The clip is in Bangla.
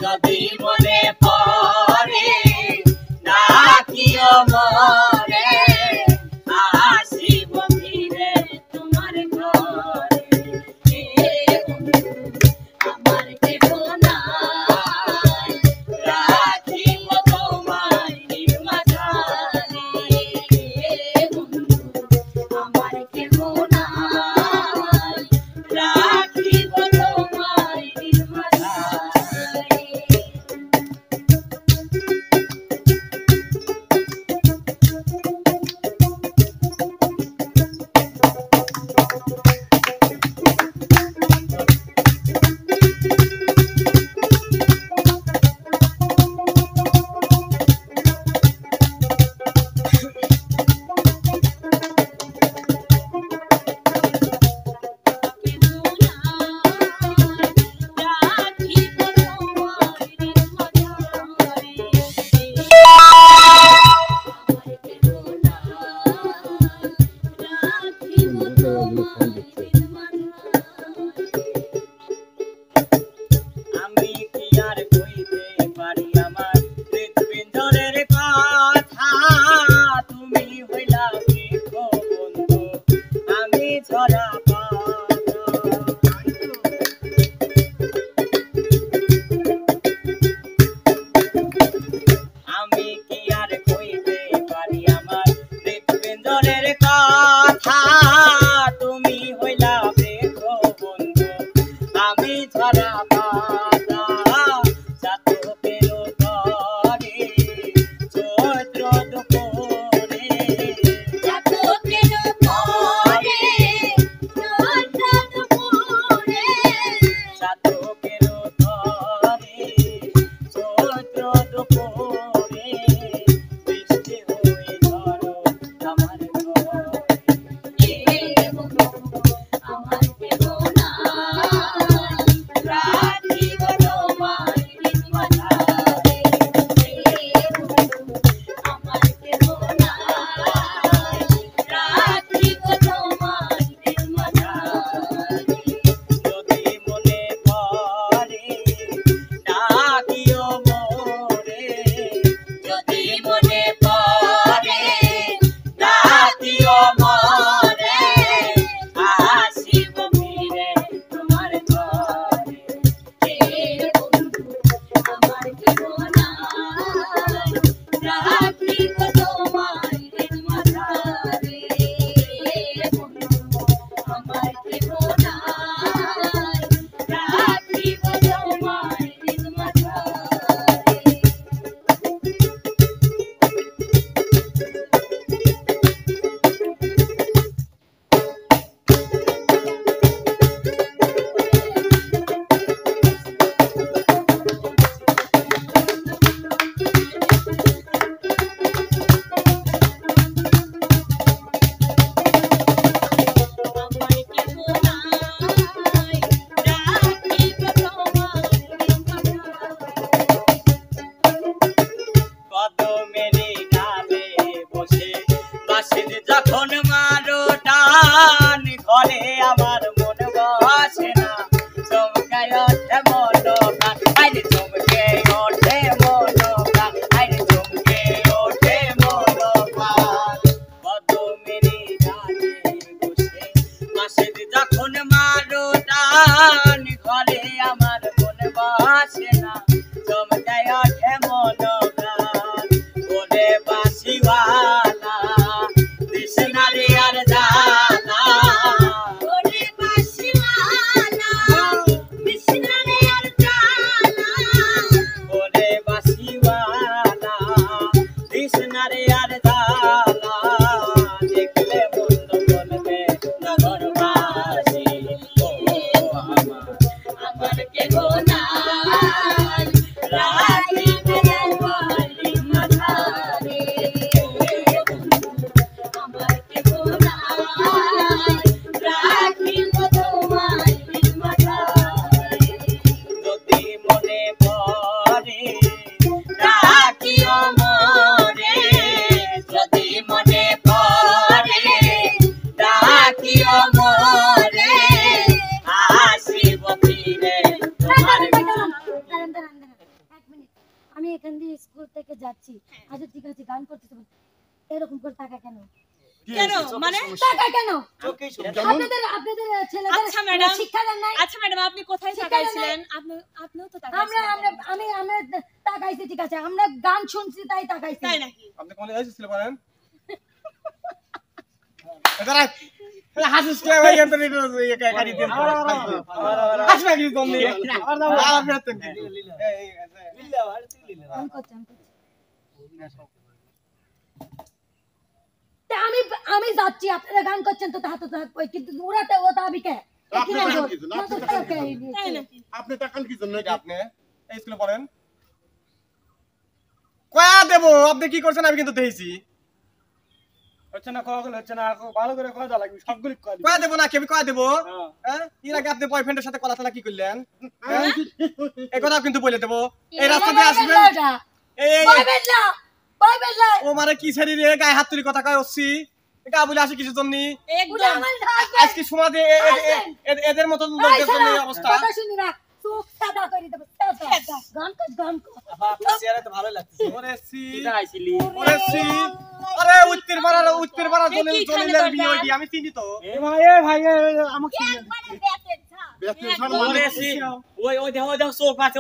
যদি মনে পড়ে ডাকিও মরে আসিব ফিরে তোমার ঘরে আমার কেহ নাই রাখিব তোমায় নির্মাঝারে আমার কেহ নাই রাখিব তোমায় নির্মাঝারে আমি এখান দিয়ে স্কুল থেকে যাচ্ছি, আচ্ছা ঠিক আছে গান করতেছি, এরকম করে টাকা কেন? কেন মানে টাকা কেন? চোখেই আপনাদের ছেলেদের আচ্ছা ম্যাডাম, শিক্ষা দেন নাই? আচ্ছা ম্যাডাম আপনি কোথায় তাকাইছিলেন? আপনিও তো তাকাইছিলেন। আমরা তাকাইছি, ঠিক আছে, আমরা গান শুনছি তাই তাকাইছি। তাই নাকি? আপনি কোন যাইছিল বলেন? এদারা হাসিস কে ভাই এত নিতে এই গাড়ি দিয়ে হাসবা কি তুমি আর বেতন গান করছেন তা আমি যাচ্ছি, আপনারা গান করছেন তো তাহাতে কই, কিন্তু ওরাটা ওটা আমি কে আপনি গান কি জন্য? তাই নাকি? আপনি টাকান কি জন্য? আপনি এই স্কুলে পড়েন কয়া দেব? আপনি কি করছেন আমি কিন্তু দেখেছি। হচ্ছে না কখন হচ্ছে না ভালো করে কয় লাগবে সবগুলি কয় কয়া দেব না কি আমি কয়া দেব? হ্যাঁ এর আগে আপনি বয়ফ্রেন্ডের সাথে কথা কি করলেন? হ্যাঁ এই কথা কিন্তু বলে দেব। এই রাস্তা দিয়ে আসবেন এই বই বেলা ও মানে কি ছাড়ি রে গায়ে হাত তুলি কথা কয় ওসি এটা বলে আসে কিছু জন্য একদম আজকে সময় দিয়ে এদের মত লোকদের জন্য এই অবস্থা। কথা শুনি না, চোখ সাদা করে দেব। গান কর আপনার চেহারা তো ভালো লাগছে ওরে সি এটা আইছিলি আরে উত্তর পাড়া জলিলের বিয়ে হইছি আমি চিনি তো। এ ভাই আমাকে বেতন ওরে সি ওই দেখো চোখ আছে